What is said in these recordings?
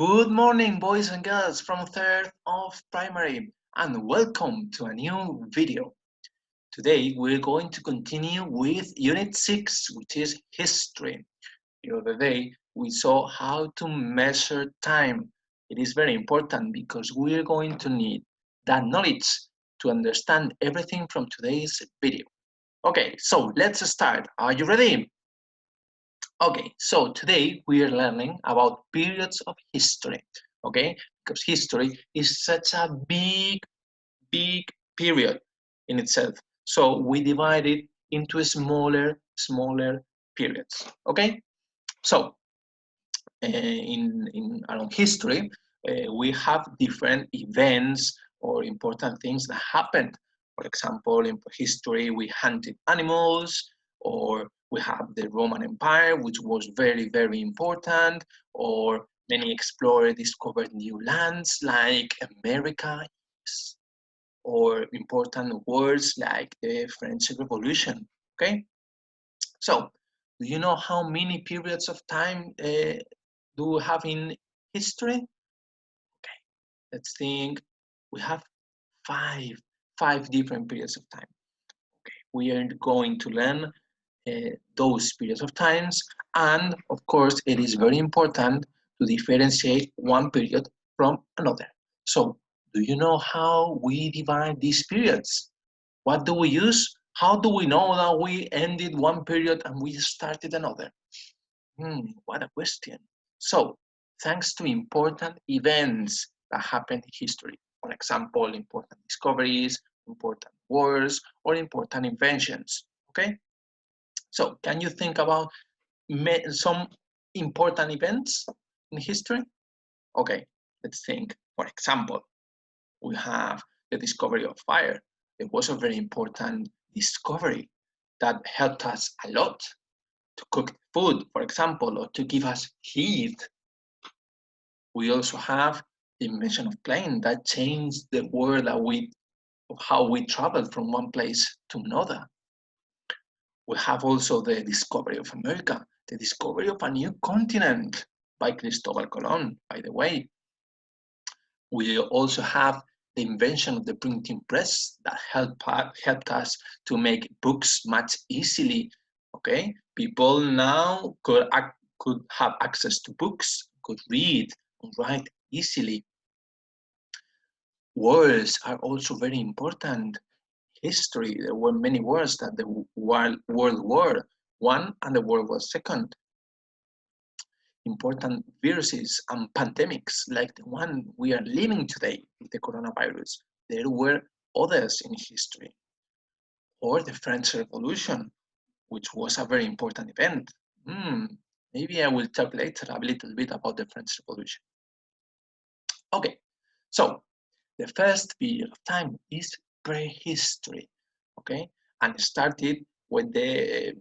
Good morning, boys and girls from third of primary, and welcome to a new video. Today, we're going to continue with Unit 6, which is History. The other day, we saw how to measure time. It is very important because we're going to need that knowledge to understand everything from today's video. Okay, so let's start. Are you ready? Okay, so today we are learning about periods of history, okay? Because history is such a big period in itself. So we divide it into smaller periods, okay? So in around history, we have different events or important things that happened. For example, in history, we hunted animals, or we have the Roman Empire, which was very important, or many explorers discovered new lands like America, or important words like the French Revolution. Okay, so do you know how many periods of time do we have in history? Okay, let's think. We have five, five different periods of time. Okay, we are going to learn those periods of times, and of course, it is very important to differentiate one period from another. So, do you know how we divide these periods? What do we use? How do we know that we ended one period and we started another? What a question. So, thanks to important events that happened in history, for example, important discoveries, important wars, or important inventions. Okay? So, can you think about some important events in history? Okay, let's think. For example, we have the discovery of fire. It was a very important discovery that helped us a lot to cook food, for example, or to give us heat. We also have the invention of plane that changed the world of how we travel from one place to another. We have also the discovery of America, the discovery of a new continent by Cristobal Colon, by the way. We also have the invention of the printing press that helped us to make books much easily. Okay, people now could have access to books, could read and write easily. Wars are also very important. History, there were many wars that the World War One and the World War Second. Important viruses and pandemics like the one we are living today with the coronavirus. There were others in history, or the French Revolution, which was a very important event. Maybe I will talk later a little bit about the French Revolution. Okay, so the first period of time is prehistory. Okay, and it started with the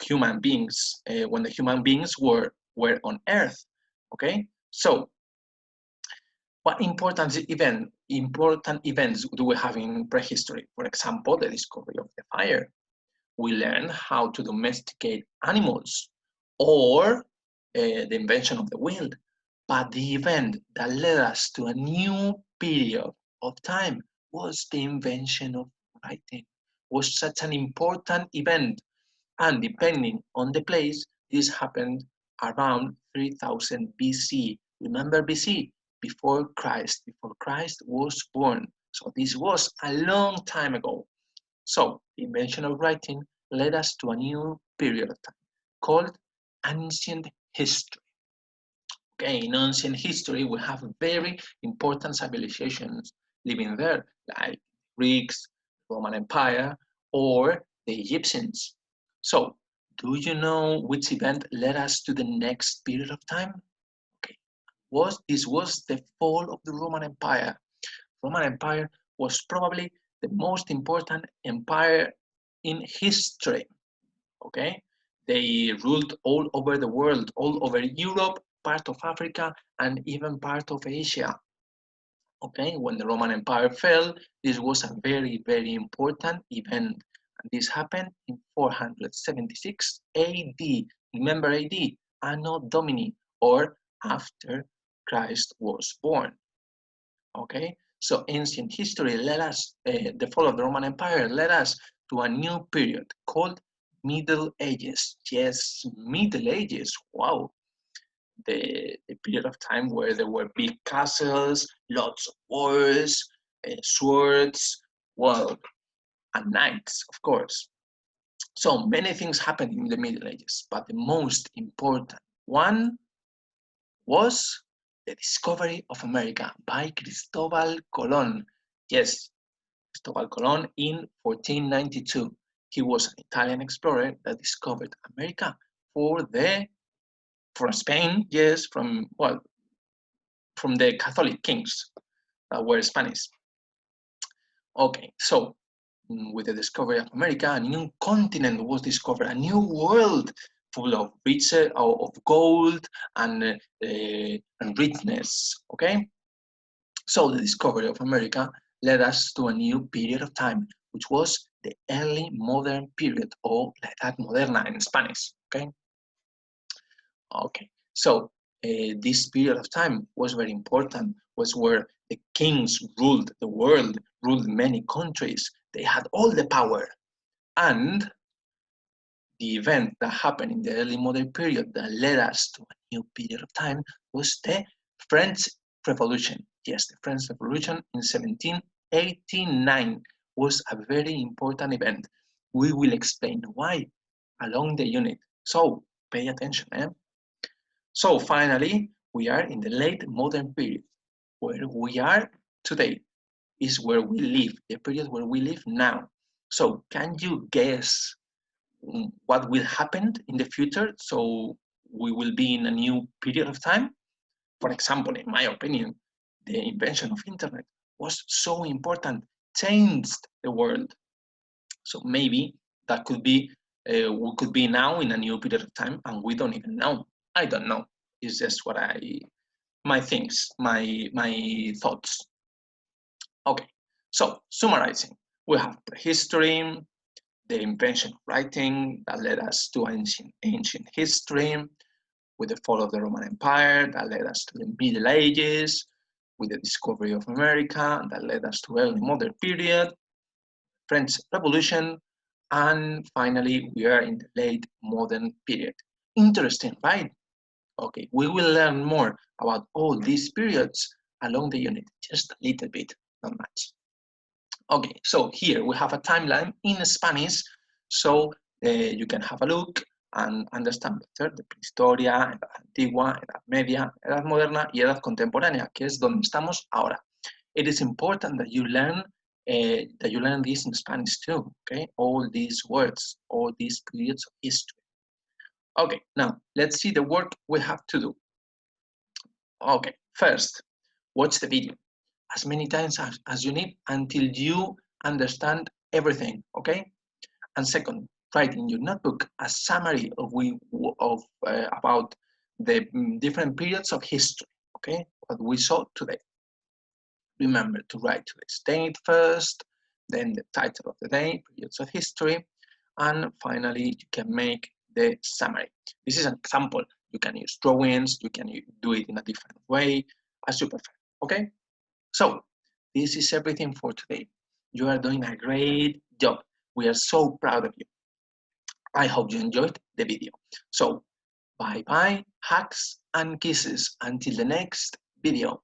human beings when the human beings were on Earth. Okay, so what important events do we have in prehistory? For example, the discovery of the fire. We learn how to domesticate animals, or the invention of the wheel. But the event that led us to a new period of time was the invention of writing. Was such an important event, and depending on the place, this happened around 3000 BC. Remember BC? Before Christ was born. So this was a long time ago. So the invention of writing led us to a new period of time called ancient history. Okay, in ancient history, we have very important civilizations living there, like Greeks, Roman Empire, or the Egyptians. So, do you know which event led us to the next period of time? Okay, this was the fall of the Roman Empire. Roman Empire was probably the most important empire in history. Okay, they ruled all over the world, all over Europe, part of Africa, and even part of Asia. Okay, when the Roman Empire fell, this was a very important event. And this happened in 476 AD. Remember AD, Anno Domini, or after Christ was born. Okay, so ancient history led us, the fall of the Roman Empire led us to a new period called Middle Ages. Yes, Middle Ages. Wow, the period of time where there were big castles, lots of wars, swords, well, and knights, of course. So many things happened in the Middle Ages, but the most important one was the discovery of America by Cristobal Colon. Yes, Cristobal Colon in 1492. He was an Italian explorer that discovered America from Spain, yes, from the Catholic kings that were Spanish. Okay, so with the discovery of America, a new continent was discovered, a new world full of riches, of gold and richness. Okay, so the discovery of America led us to a new period of time, which was the early modern period, or La Edad Moderna in Spanish. Okay, okay. So this period of time was very important. Was where the kings ruled the world, ruled many countries. They had all the power, and the event that happened in the early modern period that led us to a new period of time was the French Revolution. Yes, the French Revolution in 1789 was a very important event. We will explain why along the unit. So pay attention. So finally, we are in the late modern period. Where we are today is where we live, the period where we live now. So can you guess what will happen in the future? So we will be in a new period of time. For example, in my opinion, the invention of internet was so important, changed the world. So maybe that could be, we could be now in a new period of time and we don't even know. I don't know. It's just my things, my thoughts. Okay, so summarizing, we have prehistory, the invention of writing that led us to ancient history, with the fall of the Roman Empire that led us to the Middle Ages, with the discovery of America that led us to early modern period, French Revolution, and finally we are in the late modern period. Interesting, right? Okay, we will learn more about all these periods along the unit, just a little bit, not much. Okay, so here we have a timeline in Spanish, so you can have a look and understand better the prehistoria, edad antigua, edad media, edad moderna y edad contemporánea, que es donde estamos ahora. It is important that you learn this in Spanish too, okay? All these words, all these periods of history. Okay, now let's see the work we have to do. Okay, first, watch the video as many times as you need until you understand everything, okay? And second, write in your notebook a summary about the different periods of history, okay? What we saw today. Remember to write today's date first, then the title of the day, periods of history, and finally you can make the summary. This is an example. You can use drawings, you can do it in a different way, as you prefer, okay? So this is everything for today. You are doing a great job. We are so proud of you. I hope you enjoyed the video. So bye bye, hugs and kisses until the next video.